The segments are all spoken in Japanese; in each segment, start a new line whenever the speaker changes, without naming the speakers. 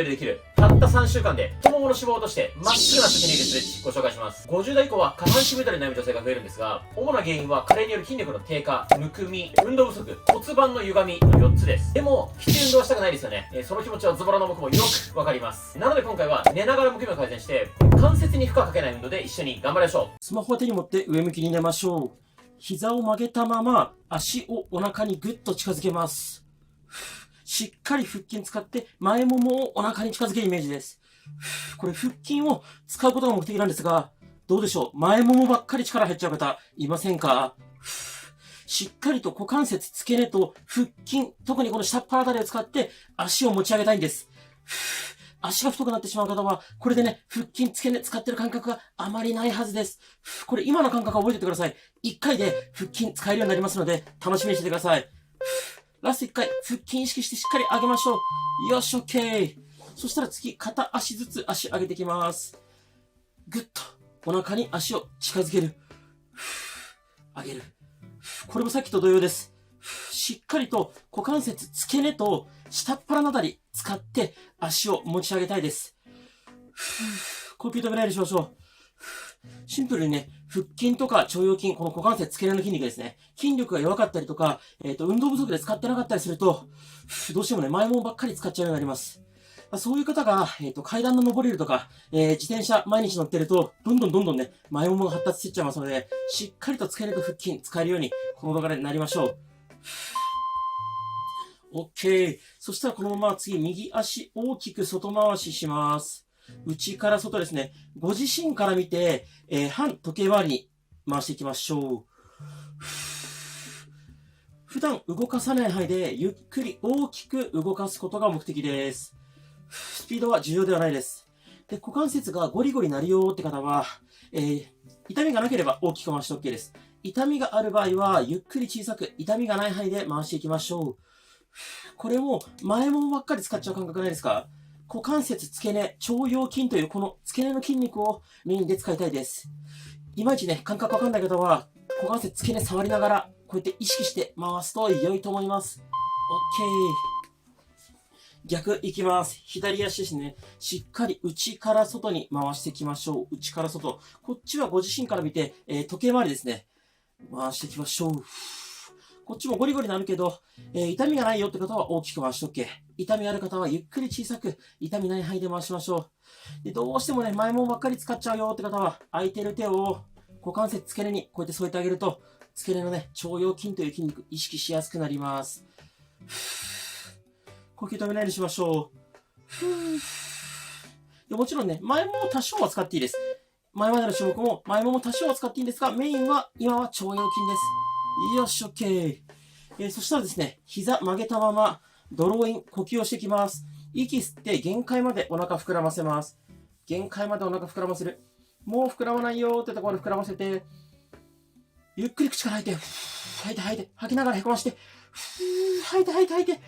でできる、たった3週間で太ももの脂肪を落としてまっすぐな筋肉ストレッチご紹介します。50代以降は下半身太りに悩む女性が増えるんですが、主な原因は加齢による筋力の低下、むくみ、運動不足、骨盤の歪みの4つです。でもきつい運動はしたくないですよね。その気持ちはズボラの僕もよくわかります。なので今回は寝ながらむくみを改善して関節に負荷をかけない運動で一緒に頑張りましょう。
スマホを手に持って上向きに寝ましょう。膝を曲げたまま足をお腹にぐっと近づけます。しっかり腹筋使って前ももをお腹に近づけるイメージです。これ腹筋を使うことが目的なんですが、どうでしょう、前ももばっかり力入っちゃう方いませんか？しっかりと股関節、付け根と腹筋、特にこの下っ腹あたりを使って足を持ち上げたいんです。足が太くなってしまう方は、これでね、腹筋、付け根使ってる感覚があまりないはずです。これ今の感覚を覚えておいてください。1回で腹筋使えるようになりますので、楽しみにしててください。ラスト1回、腹筋意識してしっかり上げましょう。よし、OK。そしたら次、片足ずつ足上げていきます。ぐっとお腹に足を近づける。上げる。これもさっきと同様です。しっかりと股関節、付け根と下っ腹のあたり使って足を持ち上げたいです。呼吸止めないようにしましょう。シンプルにね、腹筋とか腸腰筋、この股関節、付け根の筋肉ですね。筋力が弱かったりとか、運動不足で使ってなかったりすると、どうしてもね、前ももばっかり使っちゃうようになります。そういう方が、階段の上れるとか、自転車毎日乗ってると、どんどんね、前ももが発達していっちゃいますので、しっかりと付け根と腹筋使えるように、この動画でなりましょう。OK。そしたらこのまま次、右足大きく外回しします。内から外ですね。ご自身から見て、反時計回りに回していきましょう。普段動かさない範囲で、ゆっくり大きく動かすことが目的です。スピードは重要ではないです。で、股関節がゴリゴリ鳴るよって方は、痛みがなければ大きく回して OK です。痛みがある場合は、ゆっくり小さく、痛みがない範囲で回していきましょう。これも前ももばっかり使っちゃう感覚ないですか？股関節、付け根、腸腰筋というこの付け根の筋肉をメインで使いたいです。いまいちね、感覚わかんない方は、股関節、付け根触りながら、こうやって意識して回すと良いと思います。OK。逆いきます。左足ですね。しっかり内から外に回していきましょう。内から外。こっちはご自身から見て、時計回りですね。回していきましょう。こっちもゴリゴリなるけど、痛みがないよって方は大きく回しとけ。痛みある方はゆっくり小さく、痛みない範囲で回しましょう。で、どうしてもね、前ももばっかり使っちゃうよって方は、空いてる手を股関節付け根にこうやって添えてあげると、付け根のね、腸腰筋という筋肉意識しやすくなります。呼吸止めないようにしましょう。でもちろんね、前もも多少は使っていいです。前までの種目も前もも多少は使っていいんですが、メインは今は腸腰筋です。よし、OK。そしたらですね、膝曲げたまま、ドローイン、呼吸をしていきます。息吸って限界までお腹膨らませます。限界までお腹膨らませる。もう膨らまないよってところで膨らませて、ゆっくり口から吐いて、吐いて吐いて、吐きながらへこまして、吐いて吐いて吐いて、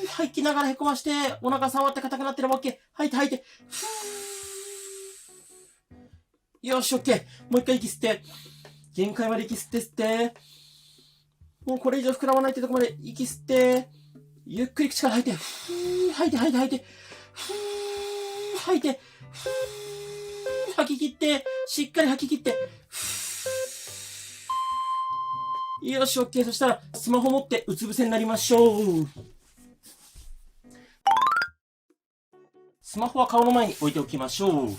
吐きながらへこまして、お腹触って硬くなってるも OK。吐いて吐いて、よし、OK。もう一回息吸って、限界まで息吸って吸って、もうこれ以上膨らまないってところまで息吸って、ゆっくり口から吐いて、吐いて吐いて吐いて、吐いて、吐き切って、しっかり吐き切って、よし、OK。そしたら、スマホ持ってうつ伏せになりましょう。スマホは顔の前に置いておきましょう。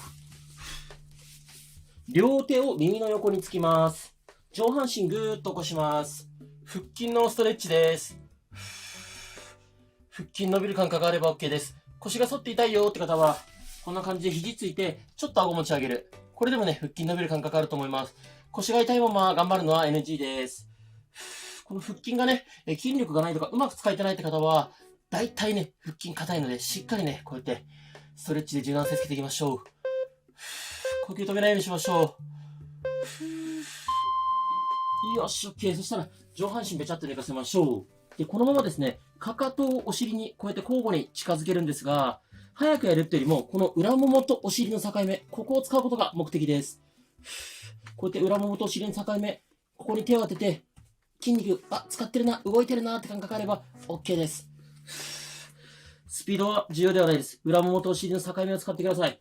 両手を耳の横につきます。上半身ぐーっと起こします。腹筋のストレッチです。腹筋伸びる感覚があれば OK です。腰が反って痛いよって方は、こんな感じで肘ついて、ちょっと顎持ち上げる。これでもね、腹筋伸びる感覚あると思います。腰が痛いまま頑張るのは NG です。この腹筋がね、筋力がないとかうまく使えてないって方は、だいたいね、腹筋硬いので、しっかりね、こうやってストレッチで柔軟性つけていきましょう。呼吸止めないようにしましょう。よし、OK。そしたら、上半身べちゃっと寝かせましょう。で、このままですね、かかとをお尻にこうやって交互に近づけるんですが、早くやるっていうよりも、この裏ももとお尻の境目、ここを使うことが目的です。こうやって裏ももとお尻の境目、ここに手を当てて、筋肉、使ってるな、動いてるなって感覚があれば OK です。スピードは重要ではないです。裏ももとお尻の境目を使ってください。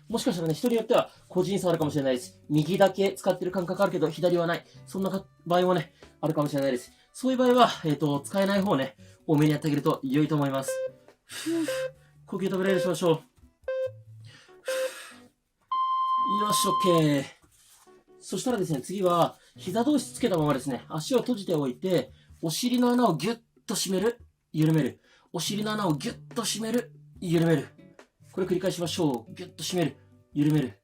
もしかしたらね、人によっては個人差あるかもしれないです。右だけ使ってる感覚あるけど、左はない。そんな場合もね、あるかもしれないです。そういう場合は、使えない方をね、多めにやってあげると良いと思います。呼吸止められるしましょう。よし、OK。そしたらですね、次は、膝同士つけたままですね、足を閉じておいて、お尻の穴をギュッと締める、緩める。お尻の穴をギュッと締める、緩める。これ繰り返しましょう。ギュッと締める、緩める。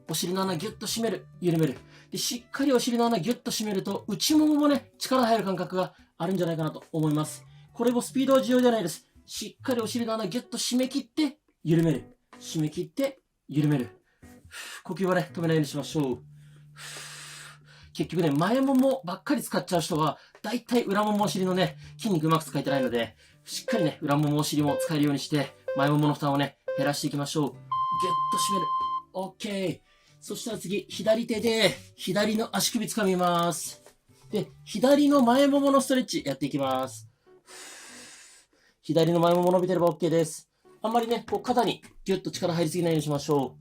お尻の穴ギュッと締める、緩める。で、しっかりお尻の穴ギュッと締めると、内もももね、力入る感覚があるんじゃないかなと思います。これもスピードは重要じゃないです。しっかりお尻の穴ギュッと締め切って、緩める。締め切って、緩める。呼吸はね、止めないようにしましょう。結局ね、前ももばっかり使っちゃう人は、だいたい裏ももお尻のね、筋肉うまく使えてないので、しっかりね、裏ももお尻も使えるようにして、前ももの負担をね、減らしていきましょう。ギュッと締める。OK。そしたら次、左手で、左の足首掴みます。で、左の前もものストレッチやっていきます。左の前もも伸びてれば OK です。あんまりね、こう肩にギュッと力入りすぎないようにしましょ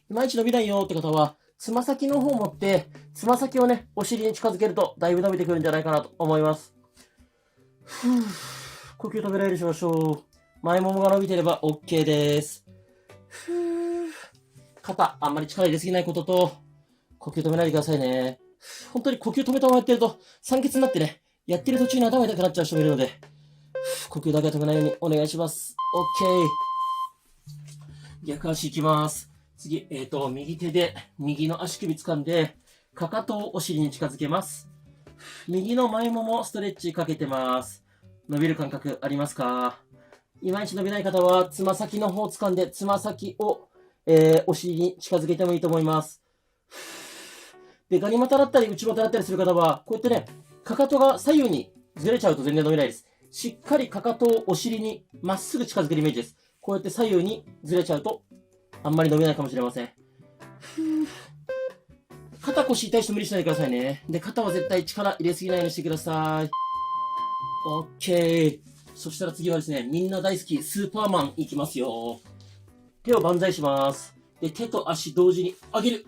う。いまいち伸びないよって方は、つま先の方を持って、つま先をね、お尻に近づけると、だいぶ伸びてくるんじゃないかなと思います。呼吸止められるしましょう。前ももが伸びてれば OK です。肩、あんまり力入れすぎないことと、呼吸止めないでくださいね。本当に呼吸止めたままやってると、酸欠になってね、やってる途中に頭痛くなっちゃう人もいるので、呼吸だけは止めないようにお願いします。OK。逆足いきます。次、右手で右の足首掴んで、かかとをお尻に近づけます。右の前ももストレッチかけてます。伸びる感覚ありますか？いまいち伸びない方は、つま先の方を掴んで、つま先を、お尻に近づけてもいいと思います。で、ガニ股だったり内股だったりする方は、こうやってね、かかとが左右にずれちゃうと全然伸びないです。しっかりかかとをお尻にまっすぐ近づけるイメージです。こうやって左右にずれちゃうと、あんまり伸びないかもしれません。肩腰痛い人無理しないでくださいね。で、肩は絶対力入れすぎないようにしてください。OK。そしたら次はですね、みんな大好きスーパーマンいきますよ。手を万歳します。で、手と足同時に上げる。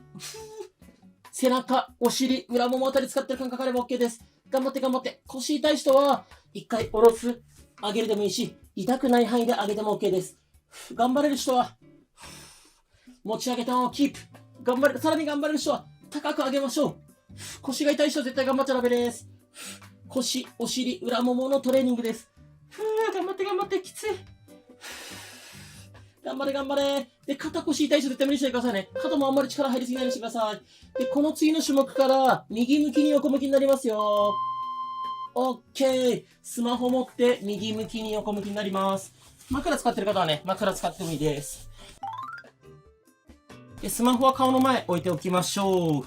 背中、お尻、裏ももあたり使ってる感覚あれば OK です。頑張って頑張って。腰痛い人は、一回下ろす。上げるでもいいし、痛くない範囲で上げても OK です。頑張れる人は、持ち上げたままキープ。さらに頑張れる人は、高く上げましょう。腰が痛い人は絶対頑張っちゃダメです。腰、お尻、裏もものトレーニングです。頑張って頑張って、きつい。頑張れ頑張れ。で、肩腰痛い人絶対無理しないでくださいね。肩もあんまり力入りすぎないようにしてください。で、この次の種目から、右向きに横向きになりますよ。OK。スマホ持って、右向きに横向きになります。枕使ってる方はね、枕使ってもいいです。で、スマホは顔の前置いておきましょ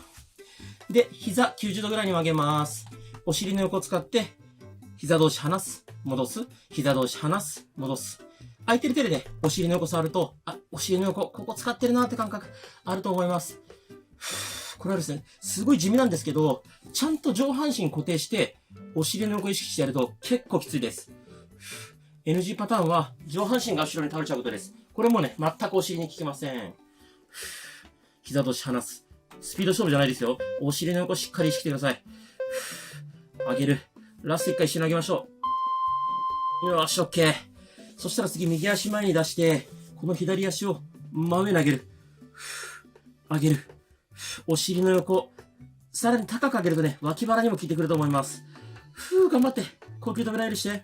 う。で、膝90度ぐらいに曲げます。お尻の横を使って、膝同士離す、戻す、膝同士離す、戻す。空いてる手でね、お尻の横触ると、お尻の横、ここ使ってるなって感覚あると思います。これはですね、すごい地味なんですけど、ちゃんと上半身固定して、お尻の横意識してやると結構きついです。NG パターンは、上半身が後ろに倒れちゃうことです。これもね、全くお尻に効きません。膝同士離す。スピード勝負じゃないですよ。お尻の横しっかり意識してください。上げる。ラスト1回一緒に上げましょう。よし、OK。そしたら次、右足前に出して、この左足を真上に上げる。上げる。お尻の横。さらに高く上げるとね、脇腹にも効いてくると思います。頑張って。呼吸止めないようにして。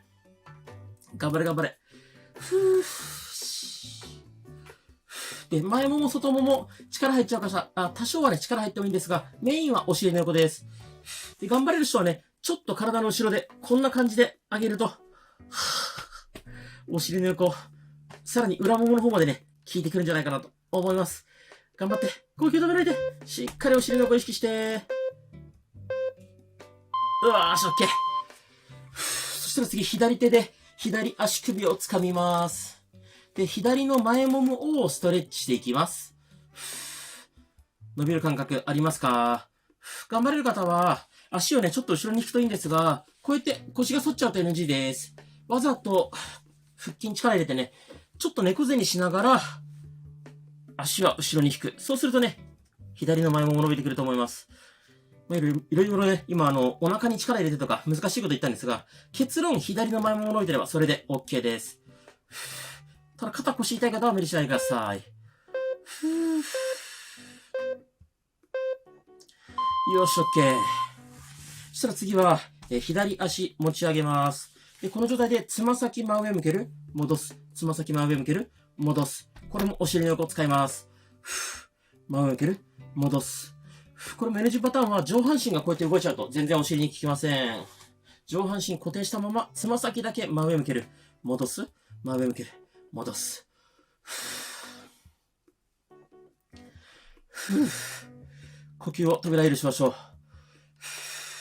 頑張れ頑張れ。で、前もも外もも力入っちゃうから、多少はね、力入ってもいいんですが、メインはお尻の横です。で、頑張れる人はね、ちょっと体の後ろで、こんな感じで上げると、お尻の横、さらに裏ももの方までね、効いてくるんじゃないかなと思います。頑張って、呼吸止めないで、しっかりお尻の横意識して、うわーし、オッケー。そしたら次、左手で、左足首を掴みます。で、左の前ももをストレッチしていきます。伸びる感覚ありますか？頑張れる方は、足をね、ちょっと後ろに引くといいんですが、こうやって腰が反っちゃうと NG です。わざと腹筋力入れてね、ちょっと猫背にしながら、足は後ろに引く。そうするとね、左の前もも伸びてくると思います。いろいろね、今お腹に力入れてとか難しいこと言ったんですが、結論左の前もも伸びてればそれで OK です。ただ肩腰痛い方は無理しないでください。よし、OK。そしたら次は、左足持ち上げます。で、この状態でつま先真上向ける、戻す。つま先真上向ける、戻す。これもお尻の横使います。真上向ける、戻す。これも NG パターンは上半身がこうやって動いちゃうと全然お尻に効きません。上半身固定したまま、つま先だけ真上向ける、戻す。真上向ける、戻す。呼吸を止めないようにしましょう。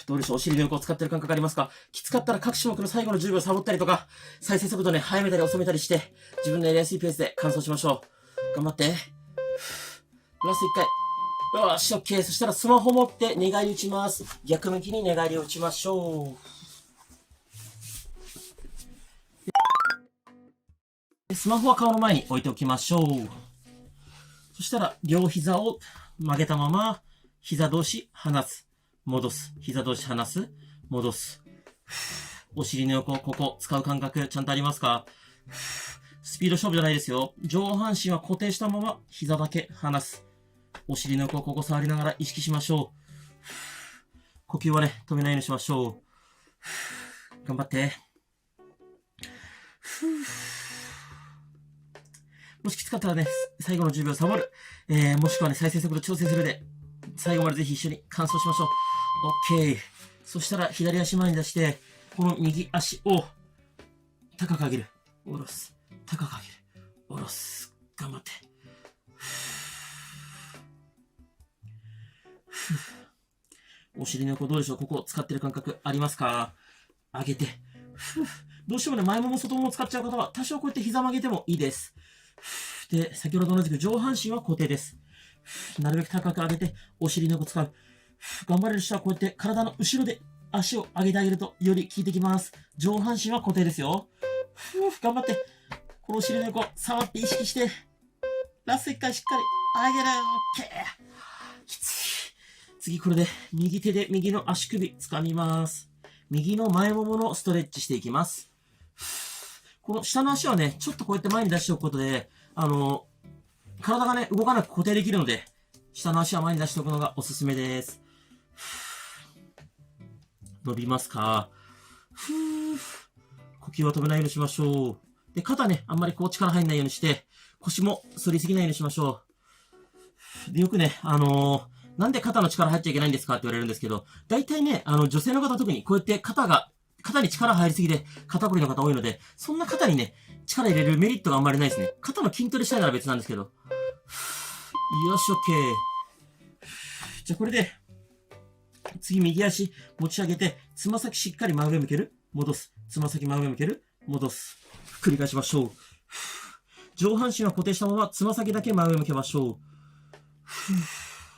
どうでしょう、お尻の横を使ってる感覚ありますか？きつかったら各種目の最後の10秒サボったりとか、再生速度ね、早めたり遅めたりして、自分のやりやすいペースで完走しましょう。頑張って。ラスト1回。よし、OK。そしたらスマホ持って寝返り打ちます。逆向きに寝返りを打ちましょう。スマホは顔の前に置いておきましょう。そしたら、両膝を曲げたまま、膝同士離す。戻す。膝同士離す。戻す。お尻の横、ここ、使う感覚、ちゃんとありますか？スピード勝負じゃないですよ。上半身は固定したまま、膝だけ離す。お尻の横、ここ触りながら意識しましょう。呼吸はね、止めないようにしましょう。頑張って。もしきつかったらね、最後の10秒サボる。もしくはね、再生速度調整するで、最後までぜひ一緒に完走しましょう。OK。そしたら左足前に出して、この右足を高く上げる。下ろす。高く上げる。下ろす。頑張って。お尻の横どうでしょう？ここ使ってる感覚ありますか？上げて。どうしてもね、前もも外もも使っちゃう方は、多少こうやって膝曲げてもいいです。で、先ほどと同じく上半身は固定です。なるべく高く上げて、お尻の横使う。頑張れる人はこうやって体の後ろで足を上げてあげるとより効いてきます。上半身は固定ですよ。頑張って。このお尻の横、触って意識して、ラスト1回しっかり上げる。OK。きつい。次これで右手で右の足首掴みます。右の前もものストレッチしていきます。この下の足はね、ちょっとこうやって前に出しておくことで、体がね、動かなく固定できるので、下の足は前に出しておくのがおすすめです。伸びますか？呼吸を止めないようにしましょう。で、肩ね、あんまりこう力入んないようにして、腰も反りすぎないようにしましょう。で、よくね、なんで肩の力入っちゃいけないんですかって言われるんですけど、大体ね、女性の方特にこうやって肩に力入りすぎて肩こりの方多いので、そんな肩にね、力入れるメリットがあんまりないですね。肩の筋トレしたいなら別なんですけど。よし、OK。じゃあこれで、次右足持ち上げて、つま先しっかり真上向ける。戻す。つま先真上向ける。戻す。繰り返しましょう。上半身は固定したまま、つま先だけ真上向けましょ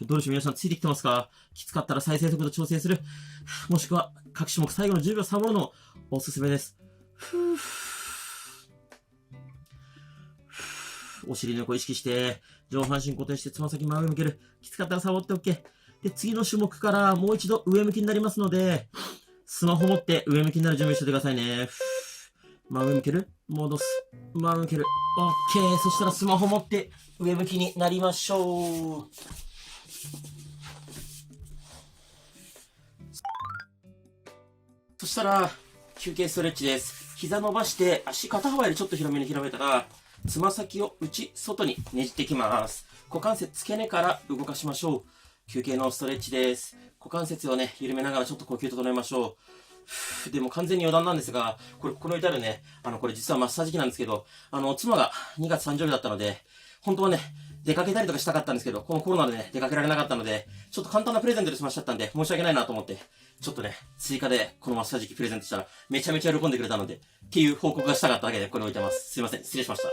う。どうでしょう皆さんついてきてますか？きつかったら再生速度調整する。もしくは各種目最後の10秒サボるのもおすすめです。お尻の横意識して、上半身固定してつま先真上向ける。きつかったらサボって OK。で、次の種目からもう一度上向きになりますので、スマホ持って上向きになる準備しておいてくださいね。真上向ける。戻す。真上向ける。OK。そしたらスマホ持って上向きになりましょう。そしたら、休憩ストレッチです。膝伸ばして、足肩幅よりちょっと広めに広めたら、つま先を内、外にねじっていきます。股関節付け根から動かしましょう。休憩のストレッチです。股関節をね、緩めながらちょっと呼吸整えましょう。でも完全に余談なんですが、これ至るね、これ実はマッサージ機なんですけど、妻が2月誕生日だったので、本当はね、出かけたりとかしたかったんですけど、このコロナでね、出かけられなかったので、ちょっと簡単なプレゼントで済ましちゃったんで、申し訳ないなと思って、ちょっとね、追加でこのマッサージ機プレゼントしたら、めちゃめちゃ喜んでくれたので、っていう報告がしたかっただけでこれ置いてます。すいません、失礼しました。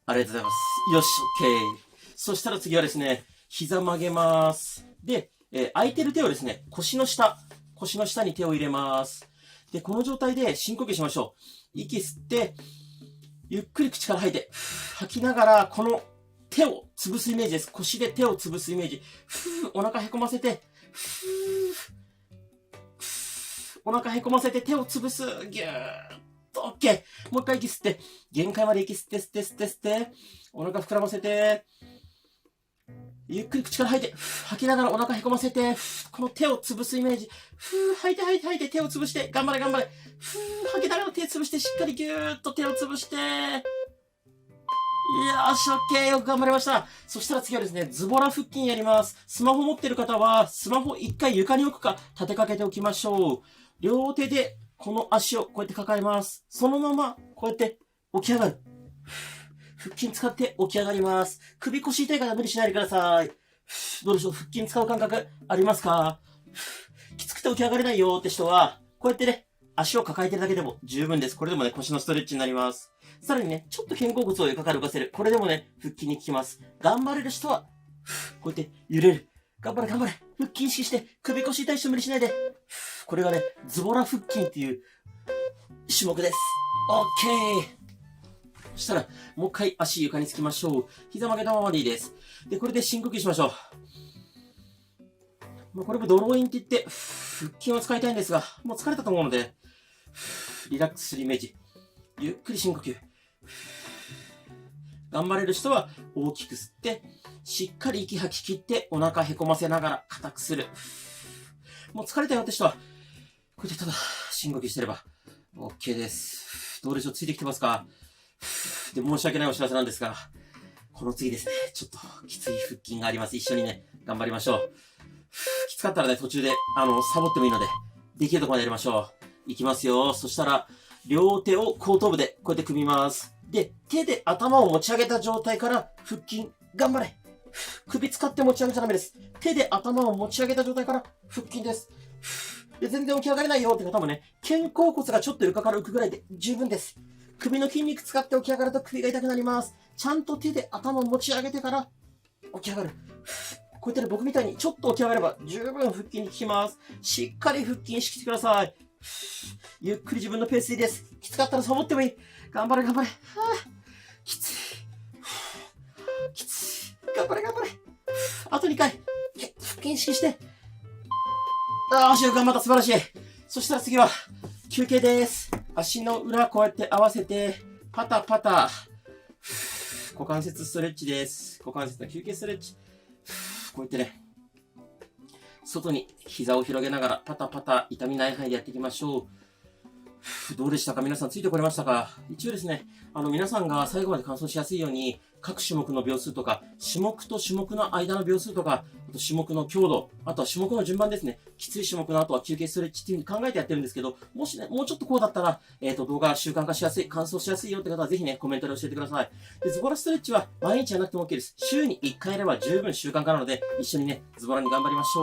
ありがとうございます。よし、OK。そしたら次はですね、膝曲げます。で、空いてる手をですね、腰の下腰の下に手を入れます。で、この状態で深呼吸しましょう。息吸って、ゆっくり口から吐いて、吐きながら、この手を潰すイメージです。腰で手を潰すイメージ。お腹へこませて、お腹へこませて手を潰す。ぎゅーっと。OK。もう一回息吸って、限界まで息吸って、吸って。お腹膨らませて、ゆっくり口から吐いて、吐きながらお腹へこませて、この手を潰すイメージ。吐いて、手を潰して、頑張れ。吐きながら手を潰して、しっかりぎゅーっと手を潰して、よーし、OK。よく頑張りました。そしたら次はですね、ズボラ腹筋やります。スマホ持ってる方は、スマホ一回床に置くか、立てかけておきましょう。両手で、この足をこうやって抱えます。そのまま、こうやって起き上がる。腹筋使って起き上がります。首腰痛いから無理しないでください。どうでしょう、腹筋使う感覚ありますか？きつくて起き上がれないよって人は、こうやってね、足を抱えてるだけでも十分です。これでもね、腰のストレッチになります。さらにね、ちょっと肩甲骨を床から浮かせる。これでもね、腹筋に効きます。頑張れる人は、こうやって揺れる。頑張れ。腹筋意識して、首腰痛い人無理しないで。これがね、ズボラ腹筋っていう種目です。OK。そしたら、もう一回足床につきましょう。膝曲げたままでいいです。で、これで深呼吸しましょう。これもドローインって言って、腹筋を使いたいんですが、もう疲れたと思うので、リラックスするイメージ。ゆっくり深呼吸。頑張れる人は大きく吸って、しっかり息吐き切ってお腹へこませながら硬くする。もう疲れたよって人は、こうやってただ深呼吸してれば OK です。どうでしょう、ついてきてますか？で、申し訳ないお知らせなんですが、この次ですね、ちょっときつい腹筋があります。一緒にね、頑張りましょう。きつかったらね、途中で、サボってもいいので、できるところまでやりましょう。いきますよ。そしたら、両手を後頭部でこうやって組みます。で、手で頭を持ち上げた状態から腹筋、頑張れ。首使って持ち上げちゃダメです。手で頭を持ち上げた状態から腹筋です。で、全然起き上がれないよって方もね、肩甲骨がちょっと床から浮くぐらいで十分です。首の筋肉使って起き上がると首が痛くなります。ちゃんと手で頭を持ち上げてから起き上がる。こうやってね、僕みたいにちょっと起き上がれば十分腹筋に効きます。しっかり腹筋意識してください。ゆっくり自分のペースでいいです。きつかったらサボってもいい。頑張れ。きつい。頑張れ。あと2回。腹筋意識して。足を頑張った。素晴らしい。そしたら次は休憩です。足の裏こうやって合わせて、パタ。股関節ストレッチです。股関節の休憩ストレッチ。こうやってね、外に膝を広げながらパタ痛みない範囲でやっていきましょう。どうでしたか？皆さんついてこれましたか？一応ですね、皆さんが最後まで完走しやすいように、各種目の秒数とか、種目と種目の間の秒数とか、あと種目の強度、あとは種目の順番ですね。きつい種目の後は休憩ストレッチっていう風に考えてやってるんですけど、もしね、もうちょっとこうだったら、動画習慣化しやすい、完走しやすいよって方はぜひね、コメントで教えてください。で、ズボラストレッチは毎日やらなくても OK です。週に1回やれば十分習慣化なので、一緒にね、ズボラに頑張りましょ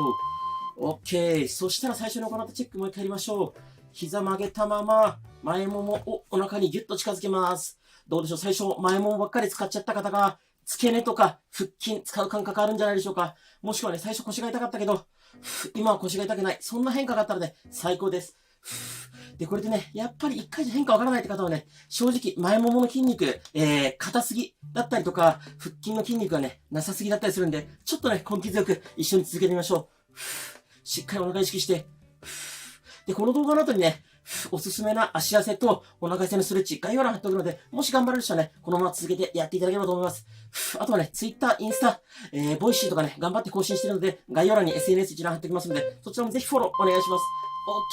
う。OK。そしたら最初に行ったチェックもう一回やりましょう。膝曲げたまま、前ももをお腹にギュッと近づけます。どうでしょう、最初、前ももばっかり使っちゃった方が、付け根とか腹筋使う感覚あるんじゃないでしょうか。もしくはね、最初腰が痛かったけど、今は腰が痛くない。そんな変化があったらね、最高です。で、これでね、やっぱり一回じゃ変化わからないって方はね、正直、前ももの筋肉、硬すぎだったりとか、腹筋の筋肉がね、なさすぎだったりするんで、ちょっとね、根気強く一緒に続けてみましょう。しっかりお腹意識して、で、この動画の後にね、おすすめな足痩せとお腹痩せのストレッチ、概要欄貼っておくので、もし頑張れる人はね、このまま続けてやっていただければと思います。あとはね、Twitter、インスタ、ボイシーとかね、頑張って更新してるので、概要欄に SNS 一覧貼っておきますので、そちらもぜひフォローお願いします。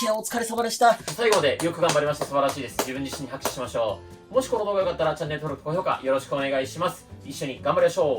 OK、お疲れ様でした。
最後までよく頑張りました。素晴らしいです。自分自身に拍手しましょう。もしこの動画が良かったらチャンネル登録、高評価よろしくお願いします。一緒に頑張りましょう。